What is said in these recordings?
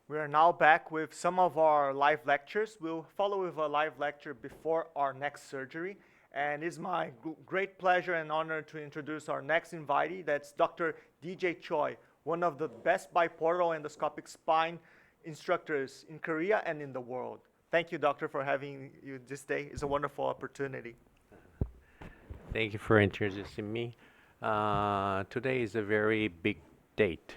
We are now back with some of our live lectures. We'll follow with a live lecture before our next surgery. And it's my great pleasure and honor to introduce our next invitee. That's Dr. DJ Choi, one of the best biportal endoscopic spine instructors in Korea and in the world. Thank you, doctor, for having you this day. It's a wonderful opportunity. Thank you for introducing me. Today is a very big date,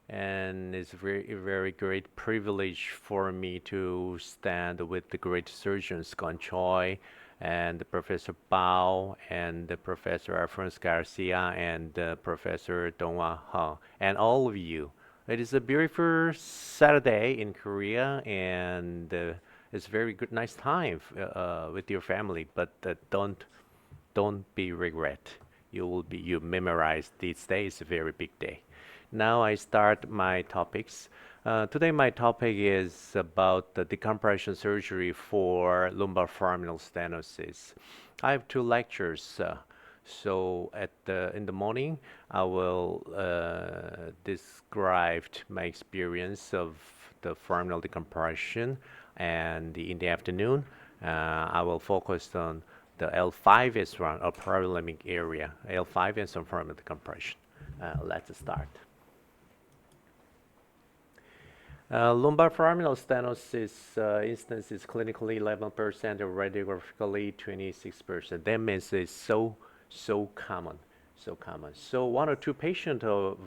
and it's a very great privilege for me to stand with the great surgeons, Choi, and Professor Bao, and Professor Alphonse Garcia, and Professor Donghua He, and all of you. It is a beautiful Saturday in Korea, and it's very good, nice time with your family. But don't be regret. You memorize this day is a very big day. Now I start my topics. Today my topic is about the decompression surgery for lumbar foraminal stenosis. I have two lectures. So in the morning I will describe my experience of the foraminal decompression, and in the afternoon I will focus on the L5 is around a paralimbic area. L5 is some foraminal decompression. Let's start. Lumbar foraminal stenosis instance is clinically 11% or radiographically 26%. That means it's so common. So one or two patients of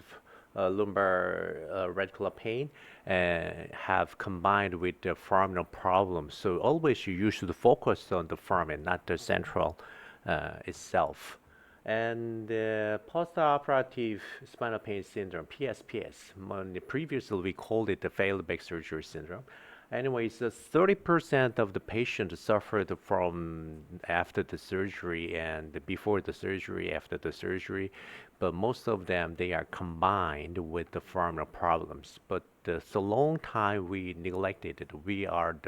lumbar radicular pain have combined with the foraminal problems. So always you should focus on the foramen, not the central itself. And postoperative spinal pain syndrome, PSPS. Previously we called it the failed back surgery syndrome. Anyways, 30% of the patients suffered from after the surgery and before the surgery, after the surgery, but most of them, they are combined with the foraminal problems. But so long time we neglected it.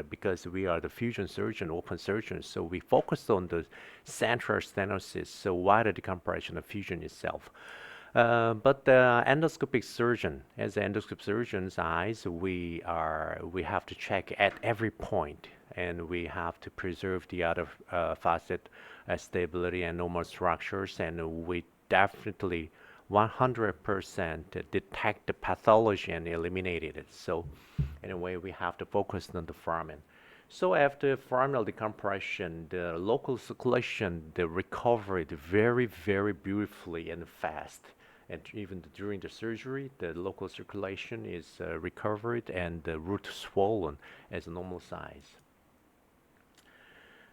Because we are the fusion surgeon, open surgeon, so we focused on the central stenosis, so why the decompression of fusion itself. But the endoscopic surgeon, as an endoscopic surgeon's eyes, we have to check at every point, and we have to preserve the other facet stability and normal structures, and we definitely 100% detect the pathology and eliminate it. So anyway, we have to focus on the foramen. So after foraminal decompression, the local circulation, they recovered very, very beautifully and fast. And even during the surgery, the local circulation is recovered and the root swollen as a normal size.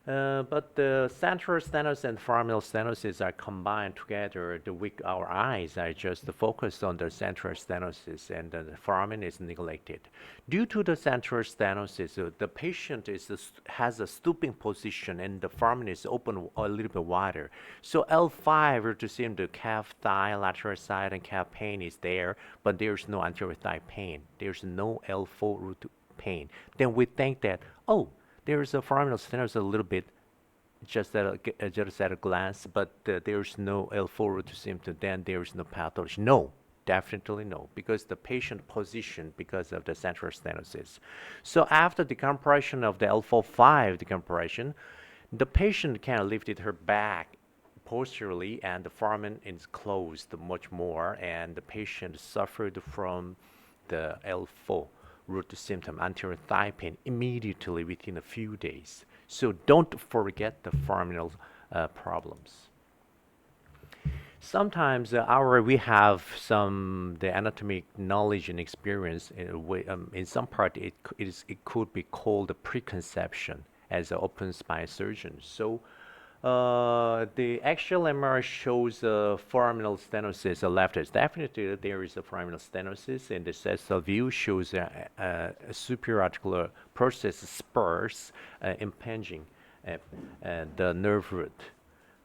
But the central stenosis and foraminal stenosis are combined together. With our eyes are just focused on the central stenosis, and the foramen is neglected. Due to the central stenosis, the patient has a stooping position, and the foramen is open a little bit wider. So L5, we're to see the calf thigh, lateral side, and calf pain is there, but there's no anterior thigh pain. There's no L4 root pain. Then we think that, oh, there's a foraminal stenosis a little bit, just at a glance, but there's no L4 root symptom, then there's no pathology. No, definitely no, because the patient position because of the central stenosis. So after decompression of the L4-5 decompression, the patient can lift her back posteriorly, and the foramen is closed much more, and the patient suffered from the L4 root symptom, anterior thigh pain, immediately within a few days. So don't forget the foraminal problems. Sometimes we have the anatomic knowledge and experience. In some part, it could be called a preconception as an open spine surgeon. So the axial MRI shows foraminal stenosis left. Definitely there is a foraminal stenosis, and the septal view shows a superiorarticular process spurs impinging the nerve root.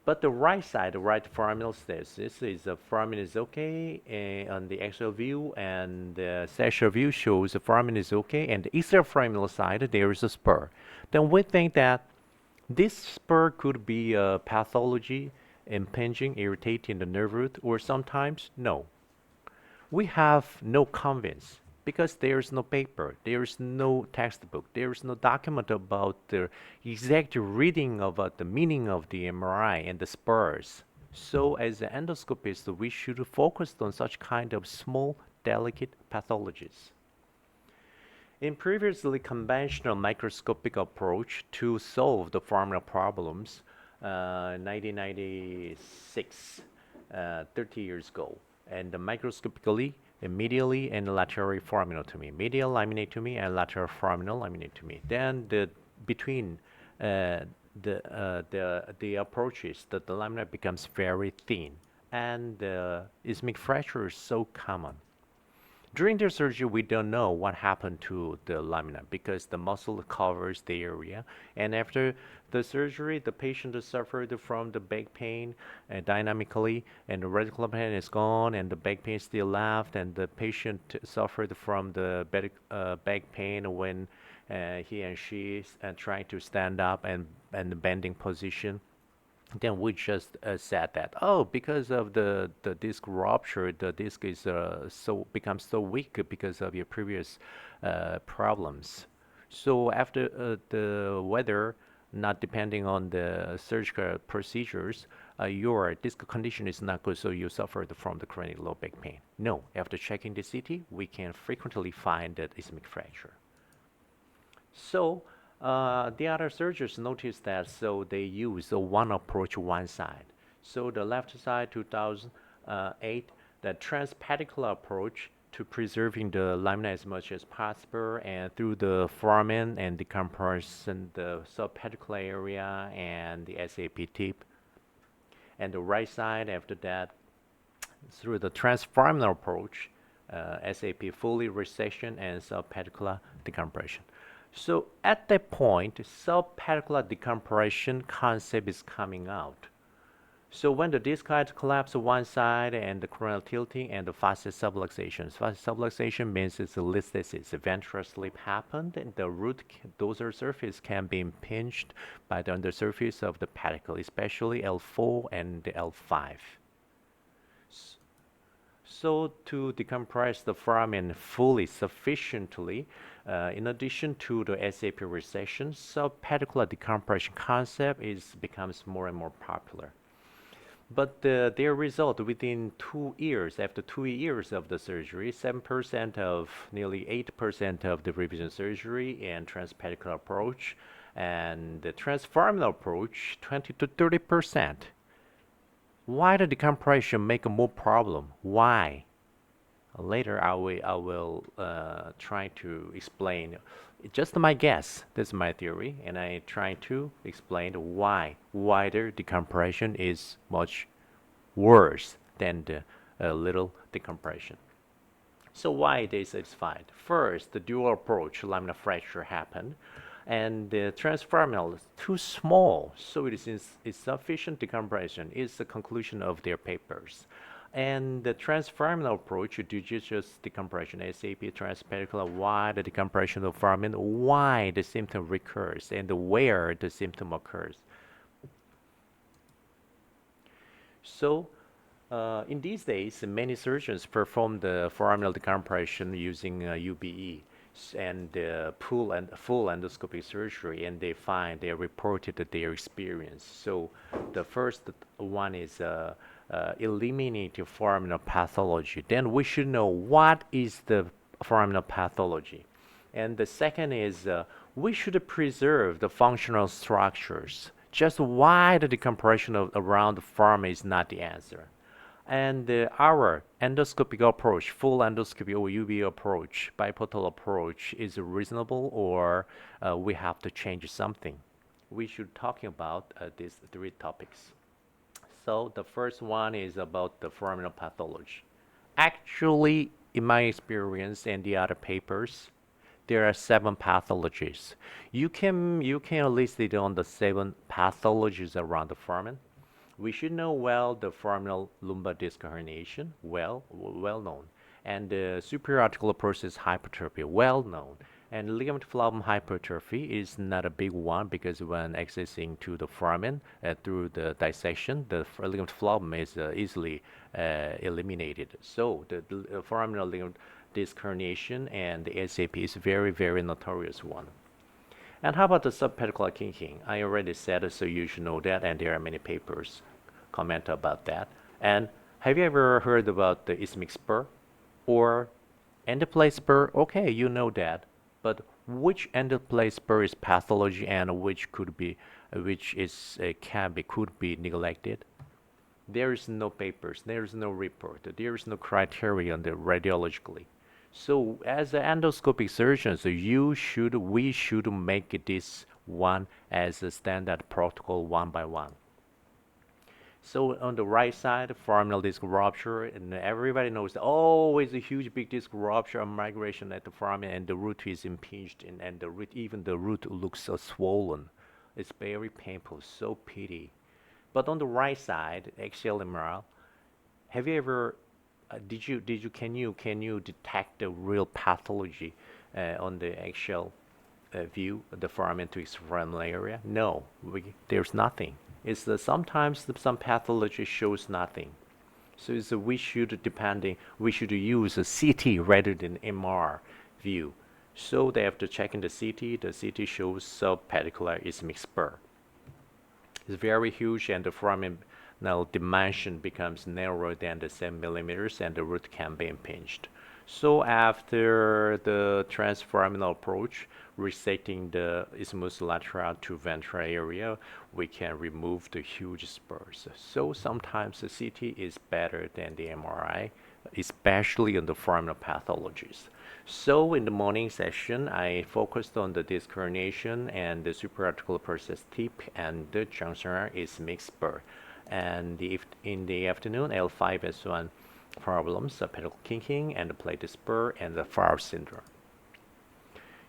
But the right side, the right foraminal stenosis, is the foramen is okay on the axial view, and the septal view shows the foramen is okay, and the extraforaminal side there is a spur. Then we think that this spur could be a pathology, impinging, irritating the nerve root, or sometimes no. We have no convince because there's no paper, there's no textbook, there's no document about the exact reading of the meaning of the MRI and the spurs. So as an endoscopist, we should focus on such kind of small, delicate pathologies. In previously conventional microscopic approach to solve the foraminal problems, 1996, 30 years ago, and microscopically, medially and laterally foraminotomy, medial laminotomy and lateral foraminal laminotomy. Then between the approaches, the lamina becomes very thin, and isthmic fracture is so common. During the surgery, we don't know what happened to the lamina because the muscle covers the area. And after the surgery, the patient suffered from the back pain dynamically, and the radical pain is gone, and the back pain still left, and the patient suffered from the back pain when he and she is trying to stand up and bending position. Then we just said that, oh, because of the disc rupture, the disc is becomes so weak because of your previous problems. So after the weather, not depending on the surgical procedures, your disc condition is not good, so you suffered from the chronic low back pain. No, after checking the CT, we can frequently find that isthmic fracture. So the other surgeons noticed that, so they use one approach, one side. So the left side, 2008, the transpedicular approach to preserving the lamina as much as possible, and through the foramen and decompression, the subpedicular area and the SAP tip. And the right side, after that, through the transforaminal approach, SAP fully resection and subpedicular decompression. So at that point, subpedicular decompression concept is coming out. So when the disc height collapse one side and the coronal tilting and the facet subluxation. Facet subluxation means it's a listhesis. A ventral slip happened and the root dorsal surface can be impinged by the undersurface of the pedicle, especially L4 and the L5. So to decompress the foramen fully, sufficiently, in addition to the SAP resection, subpedicular decompression concept becomes more and more popular. But their result within 2 years, after 2 years of the surgery, 7% of nearly 8% of the revision surgery and transpedicular approach, and the transforaminal approach, 20 to 30%. Why the decompression make a more problem? Why? Later I will try to explain. It's just my guess. This is my theory, and I try to explain why wider decompression is much worse than the little decompression. So why they satisfied? First, the dual approach lamina fracture happened, and the transforaminal is too small, so it is insufficient decompression is the conclusion of their papers. And the transforaminal approach, judicious decompression, SAP transpedicular, why the decompression of foramen, why the symptom recurs, and where the symptom occurs. So, in these days, many surgeons perform the foraminal decompression using UBE and full endoscopic surgery, and they reported their experience. So, the first one is eliminate foraminal pathology. Then we should know what is the foraminal pathology. And the second is we should preserve the functional structures. Just why the decompression around the foramen is not the answer. And our endoscopic approach, full endoscopy or UV approach, biportal approach is reasonable, or we have to change something. We should talking about these 3 topics. So the first one is about the foraminal pathology. Actually, in my experience and the other papers, there are 7 pathologies. You can list it on the 7 pathologies around the foramen. We should know well the foraminal lumbar disc herniation, well known, and the superior articular process hypertrophy, well known. And ligament flabum hypertrophy is not a big one because when accessing to the foramen through the dissection, the ligament flabum is easily eliminated. So the foraminal ligament disc herniation, and the SAP is very, very notorious one. And how about the subpedicular kinking? I already said it, so you should know that, and there are many papers comment about that. And have you ever heard about the Isthmic spur or endoplate spur? Okay, you know that. But which endoplate spur is pathology and which could be, could be neglected? There is no papers, there is no report, there is no criteria on the radiologically. So as an endoscopic surgeon, so we should make this one as a standard protocol one by one. So on the right side, foraminal disc rupture, and everybody knows that, oh, it's a huge big disc rupture or migration at the foramen, and the root is impinged, and the root, even the root looks so swollen. It's very painful, so pity. But on the right side, axial humeral, have you ever can you detect the real pathology on the axial view, the foramen to extraforaminal area? No, there's nothing. It's sometimes some pathology shows nothing. So we should use a CT rather than MR view. So they have to check in the CT. The CT shows subpedicular isthmic spur. It's very huge, and the foraminal dimension becomes narrower than the 7 millimeters, and the root can be impinged. So after the transforaminal approach, resecting the isthmus lateral to ventral area, we can remove the huge spurs. So sometimes the CT is better than the MRI, especially on the foraminal pathologies. So in the morning session, I focused on the disc herniation and the supraarticular process tip and the junctional isthmic spur. And in the afternoon, L5S1 problems, pedicle kinking and the plate spur and the Favre syndrome.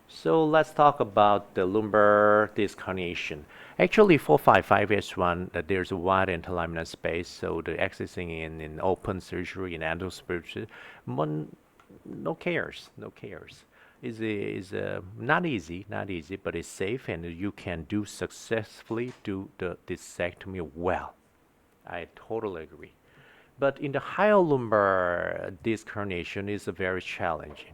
So let's talk about the lumbar disc herniation. Actually, 455S1, there's a wide interlaminar space, so the accessing in open surgery in endoscopic, no cares. Is not easy, but it's safe, and you can successfully do the discectomy well. I totally agree. But in the higher lumbar disc herniation is very challenging.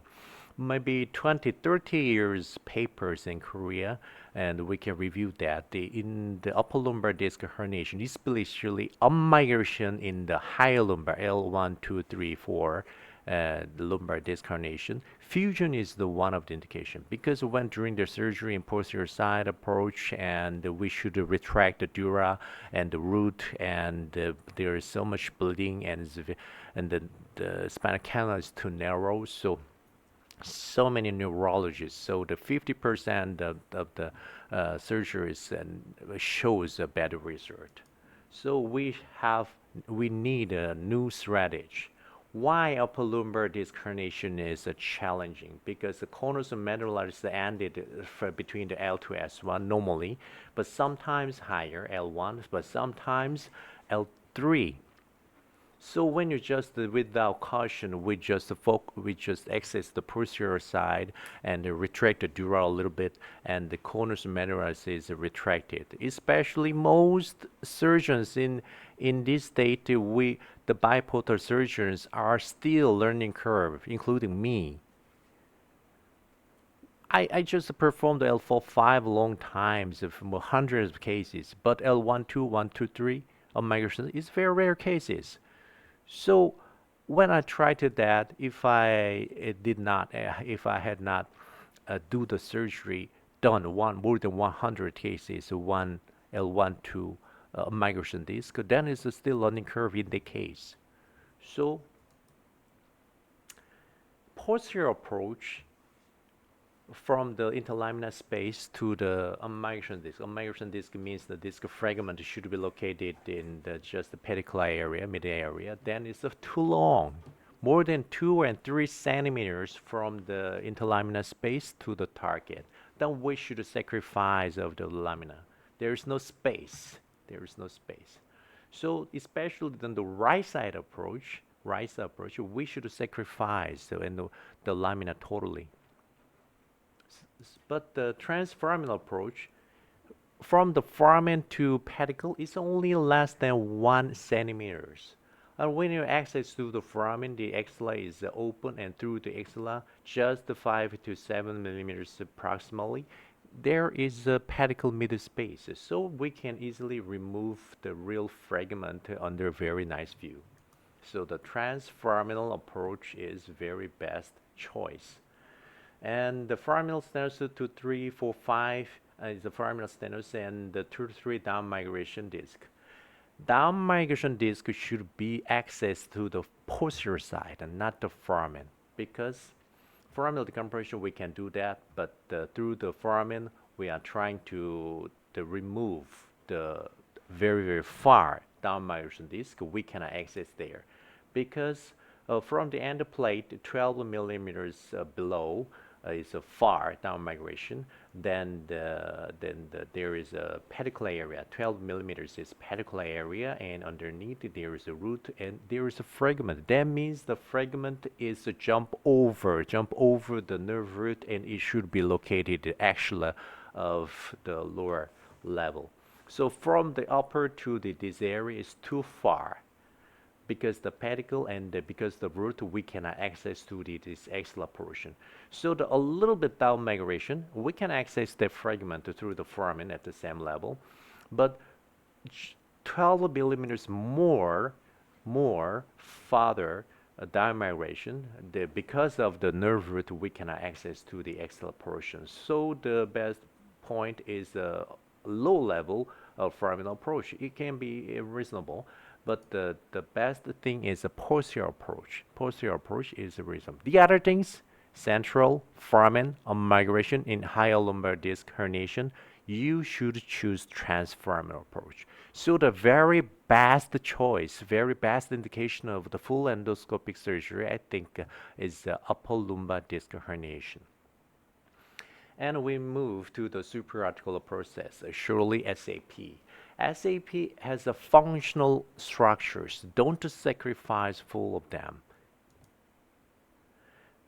Maybe 20, 30 years papers in Korea, and we can review that. In the upper lumbar disc herniation, especially migration in the higher lumbar L1, 2, 3, 4, the lumbar disc herniation. Fusion is the one of the indication, because when during the surgery in posterior side approach, and we should retract the dura and the root, and there is so much bleeding, and the spinal canal is too narrow, so many neurologists. So the 50% of the surgeries shows a better result. So we need a new strategy. Why upper lumbar disc herniation is challenging? Because the corners of medullaris ended between the L2 S1 normally, but sometimes higher L1, but sometimes L3. So when you just without caution, we just access the posterior side and retract the dura a little bit, and the corners of medullaris is retracted. Especially most surgeons in this state, the biportal surgeons are still learning curve, including me. I just performed L4-5 long times, of hundreds of cases, but L1-2, 1-2-3 of migration is very rare cases. So when I tried that, if I had not do the surgery, done more than 100 cases, one L1 to migration disc, then it's still learning curve in the case. So posterior approach from the interlaminar space to the migration disc. Migration disc means the disc fragment should be located in just the pedicular area, mid area. Then it's too long, more than 2 and 3 centimeters from the interlaminar space to the target. Then we should sacrifice of the lamina. There is no space. So especially on the right side approach, we should sacrifice the lamina totally. But the transforaminal approach, from the foramen to pedicle, is only less than 1 centimeters. And when you access to the foramen, the axilla is open, and through the axilla, just 5 to 7 millimeters approximately, there is a pedicle middle space, so we can easily remove the real fragment under very nice view. So the transforaminal approach is very best choice. And the foraminal stenosis 2, 3, 4, 5 is the foraminal stenosis, and the 2 to 3 down migration disc. Down migration disc should be accessed to the posterior side and not the foramen, because foraminal decompression we can do that, but through the foramen we are trying to remove the very far down migration disc. We cannot access there because from the end plate 12 millimeters below is a far down migration. Then there is a pedicle area. 12 millimeters is pedicle area, and underneath there is a root and there is a fragment. That means the fragment is a jump over the nerve root, and it should be located actually of the lower level. So from the upper to this area is too far, because the pedicle and because the root we cannot access to this axilla portion. So a little bit down migration, we can access the fragment through the foramen at the same level, but 12 millimeters more farther down migration, because of the nerve root we cannot access to the axilla portion. So the best point is a low level of foraminal approach. It can be reasonable, but the best thing is a posterior approach. Posterior approach is reasonable. The other things, central, foramen, migration in higher lumbar disc herniation, you should choose transforaminal approach. So the very best choice, very best indication of the full endoscopic surgery, I think, is upper lumbar disc herniation. And we move to the supraarticular process, surely SAP. SAP has a functional structures. Don't sacrifice full of them,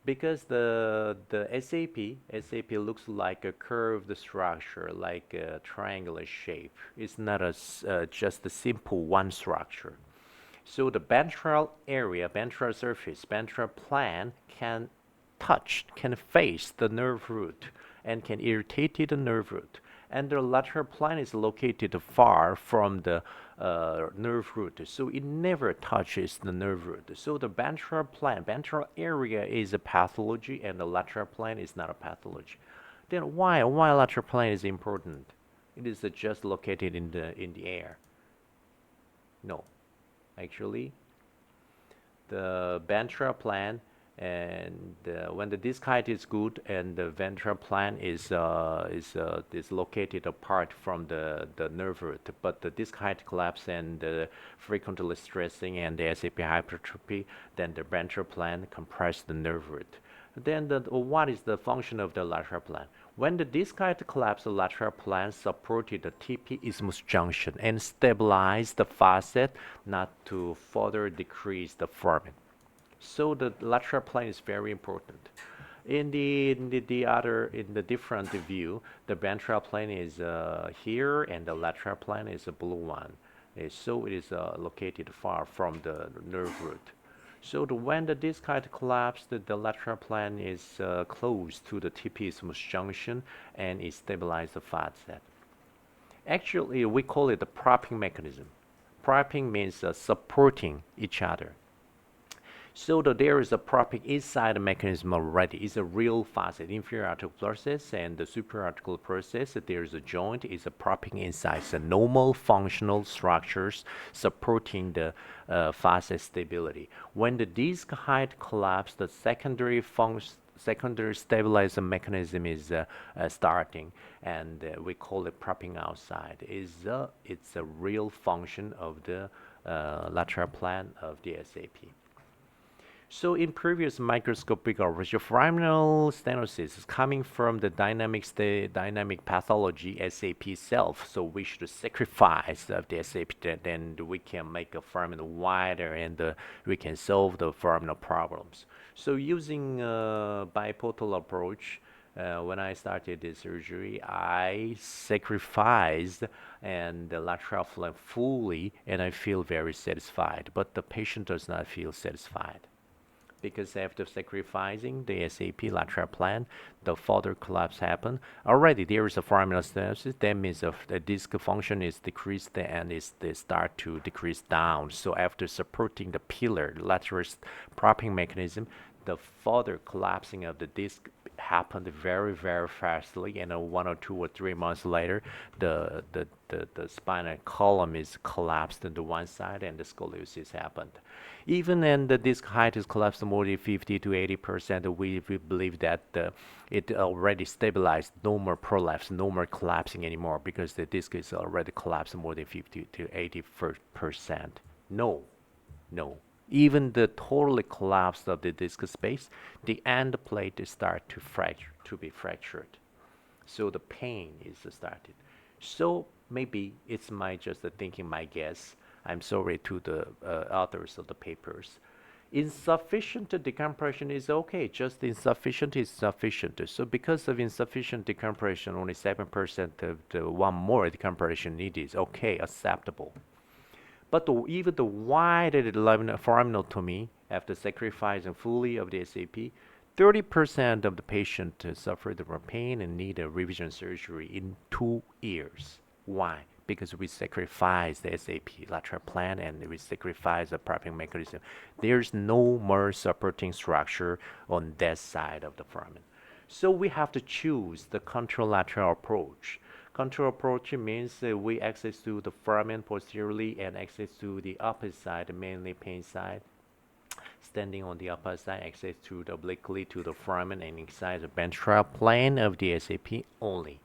because the SAP looks like a curved structure, like a triangular shape. It's not just a simple one structure. So the ventral area, ventral surface, ventral plane can face the nerve root and can irritate the nerve root. And the lateral plane is located far from the nerve root, so it never touches the nerve root. So the ventral plane, ventral area is a pathology, and the lateral plane is not a pathology. Then why lateral plane is important? It is just located in the air. No, actually, the ventral plane, and when the disc height is good and the ventral plane is located apart from the nerve root, but the disc height collapse and frequently stressing and the SAP hypertrophy, then the ventral plane compress the nerve root. Then what is the function of the lateral plane? When the disc height collapse, the lateral plane supported the TP isthmus junction and stabilize the facet, not to further decrease the foramen. So the lateral plane is very important. In the different view, the ventral plane is here, and the lateral plane is a blue one. So it is located far from the nerve root. So when the disc height collapsed, the lateral plane is close to the TP isthmus junction, and it stabilizes the facet. Actually, we call it the propping mechanism. Propping means supporting each other. So there is a propping inside the mechanism already. It's a real facet, inferior articular process and the superior articular process. There is a joint, is a propping inside. So normal functional structures supporting the facet stability. When the disc height collapse, the secondary stabilizer mechanism is starting, and we call it propping outside. It's a real function of the lateral plane of the SAP. So in previous microscopic operation, foraminal stenosis is coming from the dynamic pathology SAP itself. So we should sacrifice of the SAP, then we can make a foramen wider, and we can solve the foraminal problems. So using biportal approach, When I started the surgery, I sacrificed and the lateral flap fully, and I feel very satisfied. But the patient does not feel satisfied because after sacrificing the SAP lateral plan, the further collapse happened. Already there is a foraminal stenosis. That means the disc function is decreased and they start to decrease down. So after supporting the pillar, the lateral propping mechanism, the further collapsing of the disc happened very, very fastly. And 1 or 2 or 3 months later, the spinal column is collapsed on the one side and the scoliosis happened. Even when the disc height is collapsed more than 50 to 80%, we believe that it already stabilized, no more prolapse, no more collapsing anymore because the disc is already collapsed more than 50 to 80%. No, no. Even the totally collapse of the disc space, the end plate start to fracture, to be fractured. So the pain is started. So maybe it's my just thinking, my guess. I'm sorry to the authors of the papers. Insufficient decompression is okay, just insufficient is sufficient. So because of insufficient decompression, only 7% of the one more decompression needed is okay, acceptable. But even the widened foraminotomy after sacrificing fully of the SAP, 30% of the patient suffered from pain and need a revision surgery in 2 years. Why? Because we sacrifice the SAP lateral plan and we sacrifice the propping mechanism. There's no more supporting structure on that side of the foramen. So we have to choose the contralateral approach. Contralateral approach means we access to the foramen posteriorly and access to the opposite side, mainly pain side. Standing on the upper side, access to the obliquely to the foramen and inside the ventral plane of the SAP only.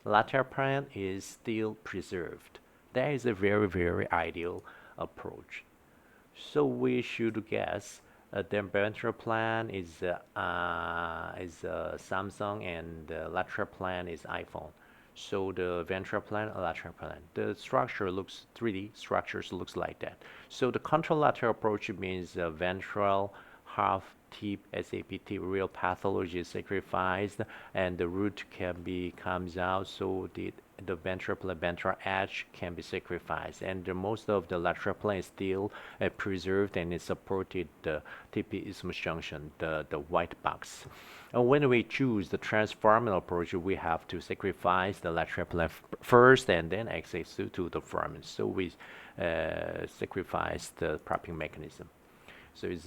Lateral plan is still preserved. That is a very, very ideal approach. So we should guess the ventral plan is Samsung and the lateral plan is iPhone. So the ventral plan, lateral plan. The structure looks 3D structures looks like that. So the contralateral approach means ventral half tip SAPT real pathology is sacrificed and the root comes out, so the ventral edge can be sacrificed, and most of the lateral plane is still preserved and is supported the TP isthmus junction, the white box. And when we choose the transforaminal approach, we have to sacrifice the lateral plane first and then access to the foramen. So we sacrifice the propping mechanism. So it's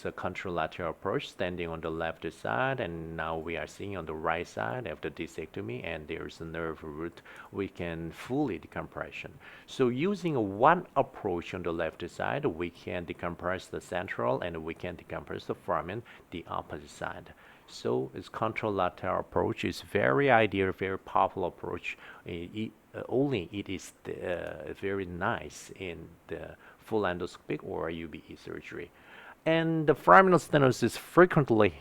a contralateral approach, standing on the left side, and now we are seeing on the right side after discectomy, and there's a nerve root. We can fully decompression. So using one approach on the left side, we can decompress the central, and we can decompress the foramen, the opposite side. So this contralateral approach is very ideal, very powerful approach. Only it is very nice in the full endoscopic or UBE surgery. And the foraminal stenosis frequently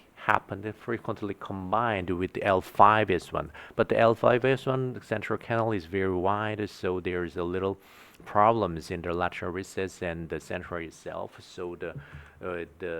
combined with the L5S1. But the L5S1 the central canal is very wide, so there's a little problems in the lateral recess and the central itself. So the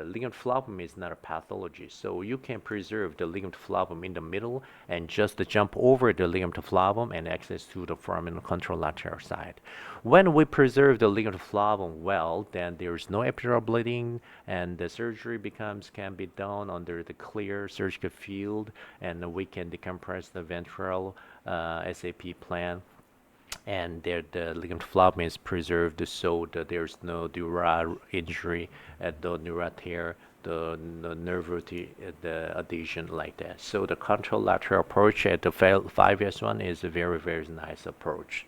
ligament flavum is not a pathology. So you can preserve the ligament flavum in the middle and just jump over the ligament flavum and access to the foraminal contralateral side. When we preserve the ligament flavum well, then there's no epidural bleeding, and the surgery can be done under the clear surgical field, and we can decompress the ventral SAP plan, and the ligament flavum is preserved so that there's no dura injury at the dura tear, the nerve root, the adhesion like that. So the contralateral approach at the 5S1 is a very, very nice approach.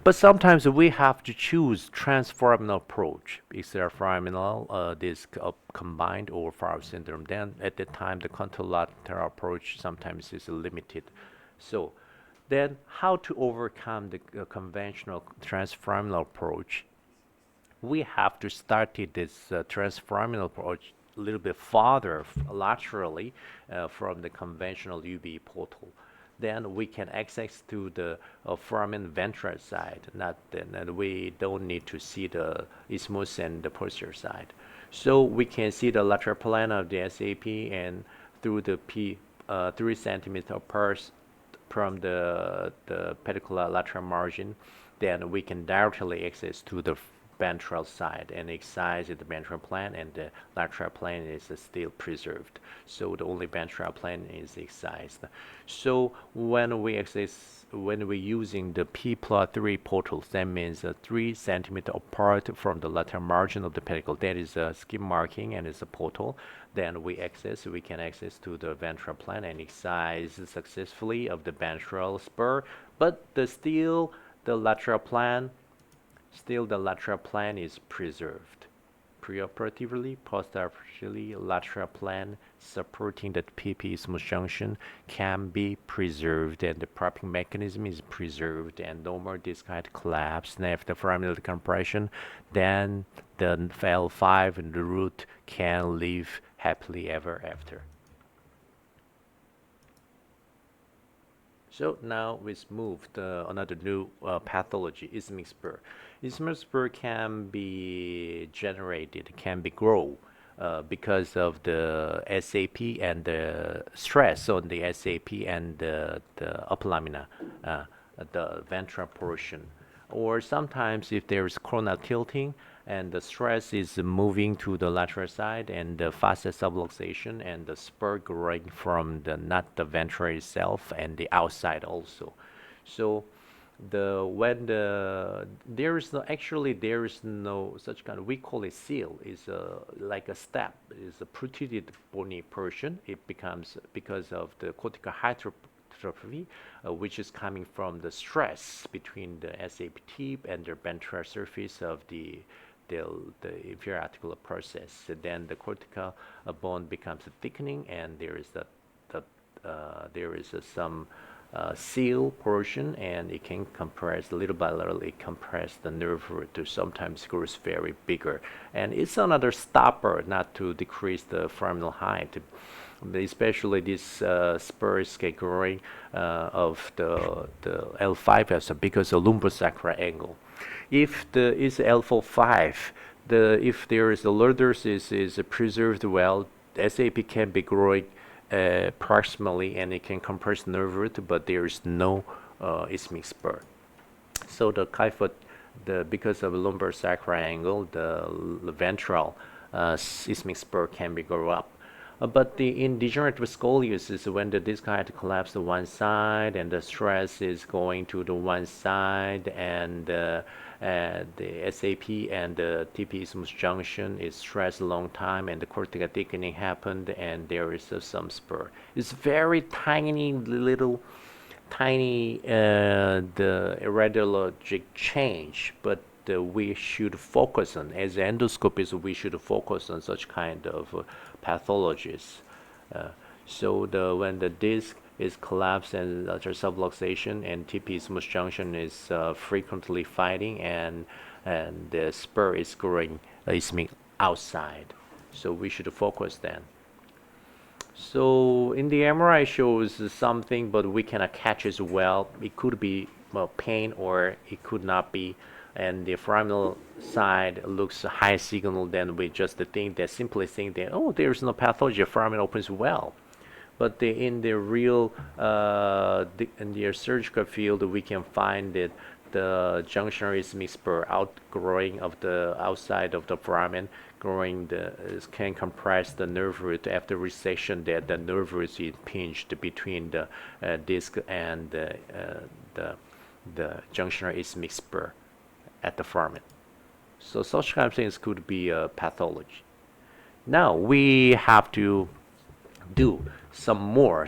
But sometimes we have to choose transforaminal approach. Is there foraminal disc combined or Favre syndrome? Then at the time the contralateral approach sometimes is limited. So then how to overcome the conventional transforaminal approach? We have to start this transforaminal approach a little bit farther laterally from the conventional Biportal. Then we can access to the foramen ventral side. And we don't need to see the isthmus and the posterior side. So we can see the lateral plan of the SAP and through the 3 centimeter apart from the pedicular lateral margin, then we can directly access to the ventral side and excise the ventral plane, and the lateral plane is still preserved. So the only ventral plane is excised. So when we're using the P+3 portals, that means 3 centimeter apart from the lateral margin of the pedicle. That is a skin marking and it's a portal. Then we can access to the ventral plane and excise successfully of the ventral spur, but the lateral plane is preserved. Preoperatively, postoperatively, lateral plane supporting the PP isthmus junction can be preserved, and the propping mechanism is preserved, and no more disc height collapse. And after foraminal decompression, then the L5 and the root can live happily ever after. So now we've moved another new pathology, Isthmic spur. Isthmic spur can be generated, can be grow because of the SAP and the stress on the SAP and the upper lamina, the ventral portion. Or sometimes if there's coronal tilting and the stress is moving to the lateral side and the facet subluxation and the spur growing from not the ventral itself and the outside also. So there is no such kind of, we call it seal, is like a step, is a protruded bony portion. It becomes because of the cortical hypertrophy, which is coming from the stress between the SAP tip and the ventral surface of the inferior articular process. Then the cortical bone becomes thickening, and there is some seal portion, and it can compress little by little. It compress the nerve root to sometimes grows very bigger, and it's another stopper not to decrease the foraminal height. Especially these spurs get growing of the L5 because of lumbosacral angle. If is L45, if there is a lordosis is preserved well, SAP can be growing proximally, and it can compress nerve root, but there is no isthmic spur. So the kyphoid, because of lumbosacral angle, the ventral isthmic spur can be grow up. But in degenerative scoliosis, when the disc height collapses to one side and the stress is going to the one side, and the SAP and the TP isthmus junction is stressed a long time, and the cortical thickening happened, and there is some spur. It's very tiny, the radiologic change, but we should focus on, as endoscopists, we should focus on such kind of pathologies. So when the disc is collapsed and lateral subluxation and TP isthmus junction is frequently fighting, and the spur is growing isthmic outside. So we should focus then. So in the MRI shows something, but we cannot catch as well. It could be pain or it could not be. And the foraminal side looks high signal, then we just simply think that, oh, there's no pathology, foramen opens well. But in the real, in the surgical field, we can find that the junctional isthmic spur outgrowing of the outside of the foramen, can compress the nerve root after resection, that the nerve root is impinged between the disc and the junctional isthmic spur at the foramen. So such kind of things could be a pathology. Now we have to do some more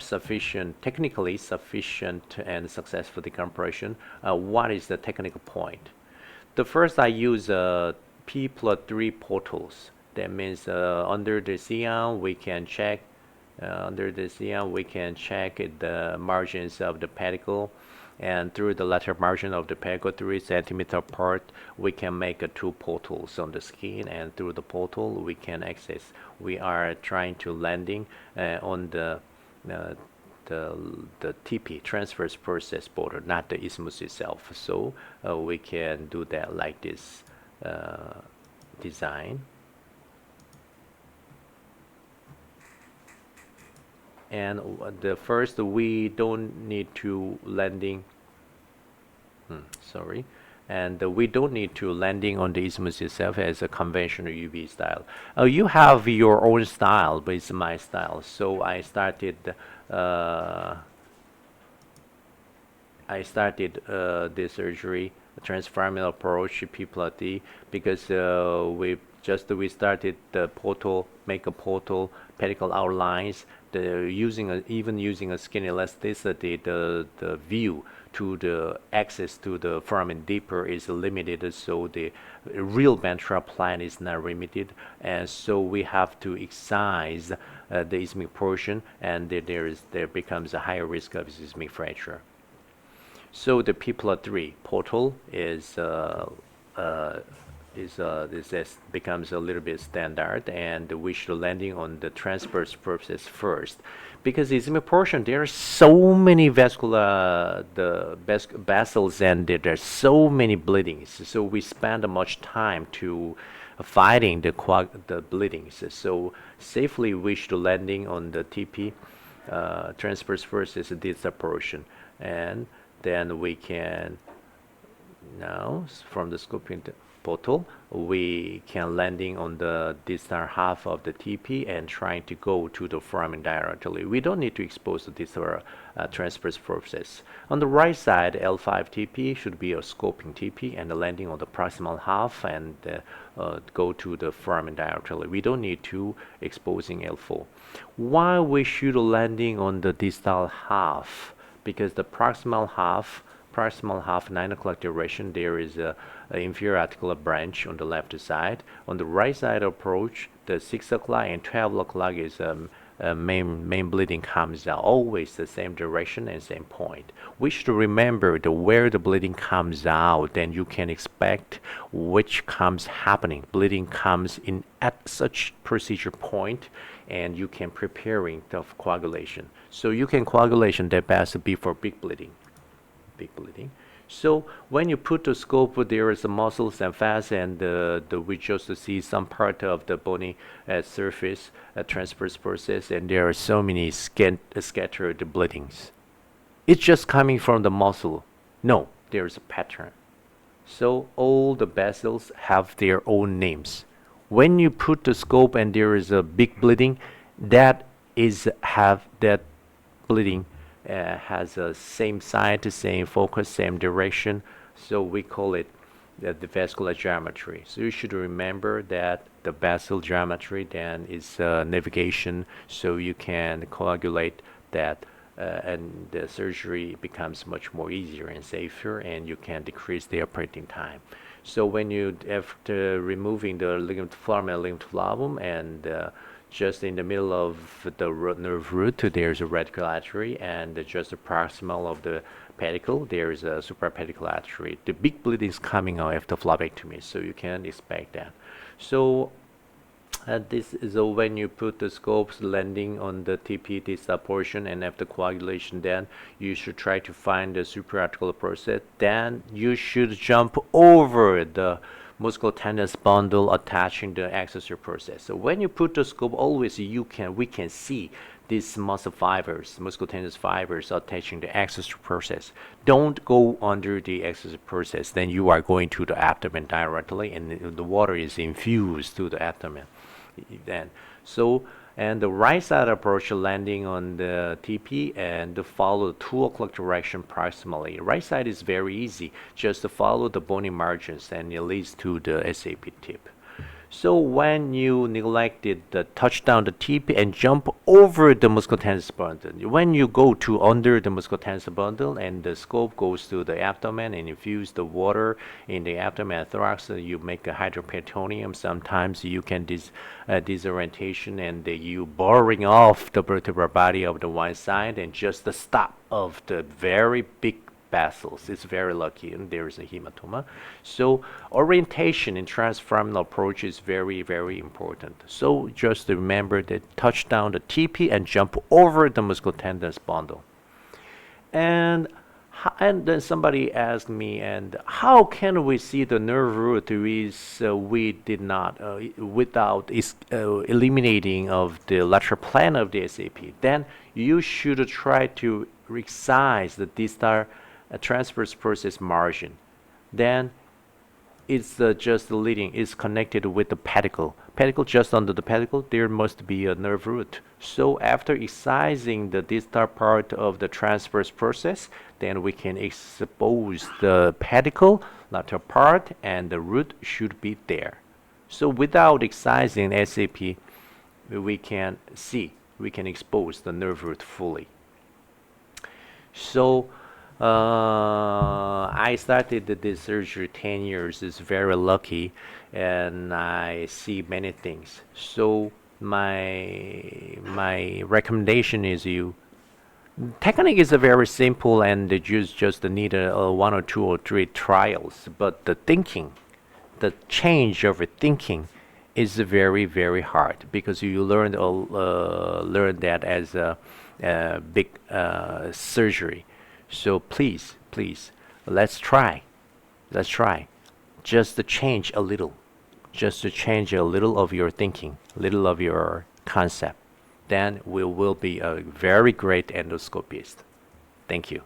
technically sufficient and successful decompression. What is the technical point? The first, I use P+3 portals. That means under the CM we can check the margins of the pedicle, and through the lateral margin of the pedicle 3 centimeter apart, we can make 2 portals on the skin, and through the portal we can access. We are trying to landing on the TP, transverse process border, not the isthmus itself. So we can do that like this design. And the first, we don't need to landing. Sorry. And we don't need to landing on the isthmus itself as a conventional UV style. You have your own style, but it's my style. So I started this surgery, transforaminal approach, P+D, because we started the portal, make a portal, pedicle outlines, even using a skin elasticity, the view to the access to the foramen deeper is limited, so the real ventral plan is not limited, and so we have to excise the isthmic portion, and there becomes a higher risk of isthmic fracture. So the P+3 portal becomes a little bit standard, and we should landing on the transverse process first, because the isthmic portion, there are so many vessels, and there's so many bleedings. So we spend much time to fighting the bleedings. So safely we should landing on the TP transverse versus this portion, and then we can now from the scoping portal we can landing on the distal half of the TP and trying to go to the foramen directly. We don't need to expose the distal transverse process. On the right side, L5 TP should be a scoping TP and landing on the proximal half and go to the foramen directly. We don't need to exposing L4. Why we should landing on the distal half? Because the proximal half 9 o'clock duration, there is a inferior articular branch on the left side. On the right side approach, the 6 o'clock and 12 o'clock is main bleeding comes out, always the same direction and same point. We should remember where the bleeding comes out, then you can expect which comes happening. Bleeding comes in at such procedure point, and you can preparing the coagulation. So you can coagulation that best before big bleeding. So when you put the scope, there is muscles and fats, and we just see some part of the bony surface transverse process, and there are so many scattered bleedings. It's just coming from the muscle. No, there is a pattern. So all the vessels have their own names. When you put the scope and there is a big bleeding, that bleeding has a same side, same focus, same direction. So we call it the vascular geometry. So you should remember that the vessel geometry then is navigation, so you can coagulate that, and the surgery becomes much more easier and safer, and you can decrease the operating time. So when you, after removing the foramen ligament flavum, and just in the middle of the nerve root, there's a radical artery, and just the proximal of the pedicle, there is a suprapedicular artery. The big bleeding is coming out after phlebectomy, so you can expect that. So this is when you put the scopes landing on the TP distal portion, and after coagulation, then you should try to find the supraarticular process. Then you should jump over the musculotendinous bundle attaching the accessory process. So when you put the scope, always we can see these muscle fibers, musculotendinous fibers attaching the accessory process. Don't go under the accessory process, then you are going to the abdomen directly, and the water is infused to the abdomen. Then and the right side approach landing on the TP and follow the 2 o'clock direction proximally. Right side is very easy, just to follow the bony margins, and it leads to the SAP tip. So when you neglected the touchdown the TP and jump over the musculotendinous bundle, when you go to under the musculotendinous bundle and the scope goes to the abdomen and infuse the water in the abdomen and thorax, you make a hydroperitoneum. Sometimes you can disorientation, and you boring off the vertebral body of the one side, and just the stop of the very big vessels. It's very lucky, and there is a hematoma. So orientation in transforaminal approach is very, very important. So just remember that touch down the TP and jump over the musculotendinous bundle. And And then somebody asked me, and how can we see the nerve root is we did not without eliminating of the lateral plane of the SAP? Then you should try to excise the distal transverse process margin. Then it's just the leading is connected with the pedicle. Pedicle, just under the pedicle, there must be a nerve root. So after excising the distal part of the transverse process, then we can expose the pedicle, lateral part, and the root should be there. So without excising SAP, we can see, we can expose the nerve root fully. So I started this surgery 10 years. Is very lucky, and I see many things. So my recommendation is you. Technique is a very simple, and you just need one or two or three trials. But the thinking, the change of thinking, is very hard because you learn that as a big surgery. So please, let's try. Just to change a little. Just to change a little of your thinking, little of your concept. Then we will be a very great endoscopist. Thank you.